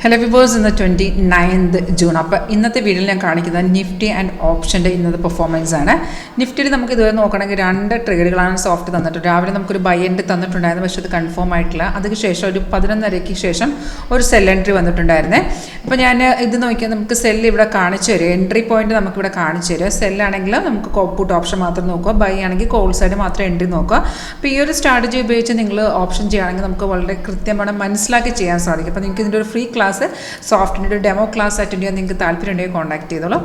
Hello viewers, ഇന്ന് 29th June. അപ്പോൾ ഇന്നത്തെ വീഡിയോയിൽ ഞാൻ കാണിക്കുന്നത് നിഫ്റ്റി ആൻഡ് ഓപ്ഷൻ്റെ ഇന്നത്തെ പെർഫോമൻസ് ആണ്. നിഫ്റ്റിയിൽ നമുക്ക് ഇതുവരെ നോക്കണമെങ്കിൽ 2 ട്രേഡുകളാണ് സോഫ്റ്റ് തന്നിട്ടുണ്ട്. രാവിലെ നമുക്കൊരു ബൈ എൻട്രി തന്നിട്ടുണ്ടായിരുന്നു, പക്ഷേ അത് കൺഫേം ആയിട്ടില്ല. അതിന് ശേഷം ഒരു 11:30 ശേഷം ഒരു സെൽ എൻട്രി വന്നിട്ടുണ്ടായിരുന്നേ. അപ്പോൾ ഞാൻ ഇത് നോക്കിയാൽ നമുക്ക് സെല്ല് ഇവിടെ കാണിച്ചു തരും, എൻട്രി പോയിന്റ് നമുക്കിവിടെ കാണിച്ചു തരും. സെല്ലാണെങ്കിൽ നമുക്ക് പുട്ട് ഓപ്ഷൻ മാത്രം നോക്കുക, ബൈ ആണെങ്കിൽ കോൾ സൈഡ് മാത്രം എൻട്രി നോക്കുക. അപ്പോൾ ഈ ഒരു സ്ട്രാറ്റജി ഉപയോഗിച്ച് നിങ്ങൾ ഓപ്ഷൻ ചെയ്യുകയാണെങ്കിൽ നമുക്ക് വളരെ കൃത്യമായി മനസ്സിലാക്കി ചെയ്യാൻ സാധിക്കും. അപ്പോൾ നിങ്ങൾക്ക് ഇതിൻ്റെ ഒരു ഫ്രീ ക്ലാസ് സോഫ്റ്റിൻ്റെ ഒരു ഡെമോ ക്ലാസ് അറ്റൻഡ് ചെയ്യാൻ നിങ്ങൾക്ക് താല്പര്യമുണ്ടെങ്കിൽ കോൺടാക്ട് ചെയ്തോളൂ.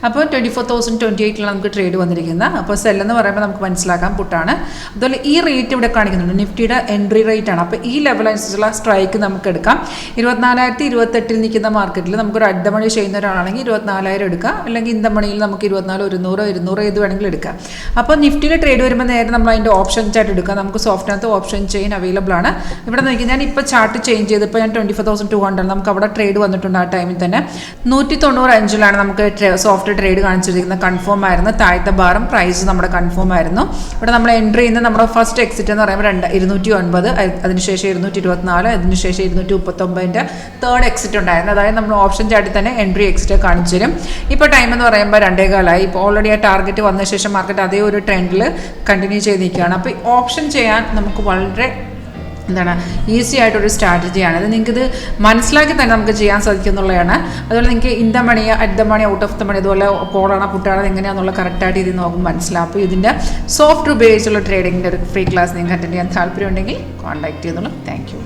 അപ്പോൾ 24,028 നമുക്ക് ട്രേഡ് വന്നിരിക്കുന്നത്. അപ്പോൾ സെല്ലെന്ന് പറയുമ്പോൾ നമുക്ക് മനസ്സിലാക്കാൻ പുട്ടാണ്. അതുപോലെ ഈ റേറ്റ് ഇവിടെ കാണിക്കുന്നുണ്ട്, നിഫ്റ്റിയുടെ എൻട്രി റേറ്റ് ആണ്. അപ്പോൾ ഈ ലെവൽ അനുസരിച്ചുള്ള സ്ട്രൈക്ക് നമുക്ക് എടുക്കാം. 24,028 നിൽക്കുന്ന മാർക്കറ്റിൽ നമുക്കൊരു അഡ്ഡമണി ചെയ്യുന്ന ഒരാളാണെങ്കിൽ 24,000 എടുക്കാം, അല്ലെങ്കിൽ ഇന്ത മണിയിൽ നമുക്ക് 24,100, 200 ഏത് വേണമെങ്കിലും എടുക്കാം. അപ്പോൾ നിഫ്റ്റിയിൽ ട്രേഡ് വരുമ്പോൾ നേരെ നമ്മൾ അതിൻ്റെ ഓപ്ഷൻ ചാർട്ട് എടുക്കാം. നമുക്ക് സോഫ്റ്റിനകത്ത് ഓപ്ഷൻ ചെയിൻ അവൈലബിൾ ആണ്. ഇവിടെ നോക്കി ഞാൻ ഇപ്പോൾ ചാർട്ട് ചേഞ്ച് ചെയ്തപ്പോൾ ഞാൻ 24,200 നമുക്ക് അവിടെ ട്രേഡ് വന്നിട്ടുണ്ട്. ആ ടൈമിൽ തന്നെ 195 നമുക്ക് സോഫ്റ്റ് ട്രേഡ് കാണിച്ചിരിക്കുന്നത്. കൺഫേം ആയിരുന്നു. താഴത്തെ ബാറും പ്രൈസ് നമ്മുടെ കൺഫേം ആയിരുന്നു. ഇവിടെ നമ്മൾ എൻട്രി ചെയ്യുന്ന നമ്മുടെ ഫസ്റ്റ് എക്സിറ്റ് എന്ന് പറയുമ്പോൾ 209, അതിനുശേഷം 224, അതിനുശേഷം 239 തേർഡ് എക്സിറ്റ് ഉണ്ടായിരുന്നു. അതായത് നമ്മൾ ഓപ്ഷൻ ചാർട്ടിൽ തന്നെ എൻട്രി എക്സിറ്റ് കാണിച്ചു തരും. ഇപ്പോൾ ടൈം എന്ന് പറയുമ്പോൾ 2:15. ഇപ്പോൾ ഓൾറെഡി ആ ടാർഗറ്റ് വന്ന ശേഷം മാർക്കറ്റ് അതേ ഒരു ട്രെൻഡിൽ കണ്ടിന്യൂ ചെയ്ത് നിൽക്കുകയാണ്. അപ്പോൾ ഓപ്ഷൻ ചെയ്യാൻ നമുക്ക് വളരെ ഈസി ആയിട്ടൊരു സ്ട്രാറ്റജിയാണ്. അത് നിങ്ങൾക്കിത് മനസ്സിലാക്കി തന്നെ നമുക്ക് ചെയ്യാൻ സാധിക്കും എന്നുള്ളതാണ്. അതുപോലെ നിങ്ങൾക്ക് in the money, at the money, out of the money, അതുപോലെ കോളാണ് പുട്ടാണ് എങ്ങനെയാണെന്നുള്ള കറക്റ്റായിട്ട് ഇത് നോക്കുമ്പോൾ മനസ്സിലാവും. അപ്പോൾ ഇതിൻ്റെ സോഫ്റ്റ് ഉപയോഗിച്ചുള്ള ട്രേഡിങ്ങിൻ്റെ ഒരു ഫ്രീ ക്ലാസ് നിങ്ങൾക്ക് അറ്റൻഡ് ചെയ്യാൻ താല്പര്യമുണ്ടെങ്കിൽ കോൺടാക്ട് ചെയ്യുന്നുള്ളൂ. Thank you.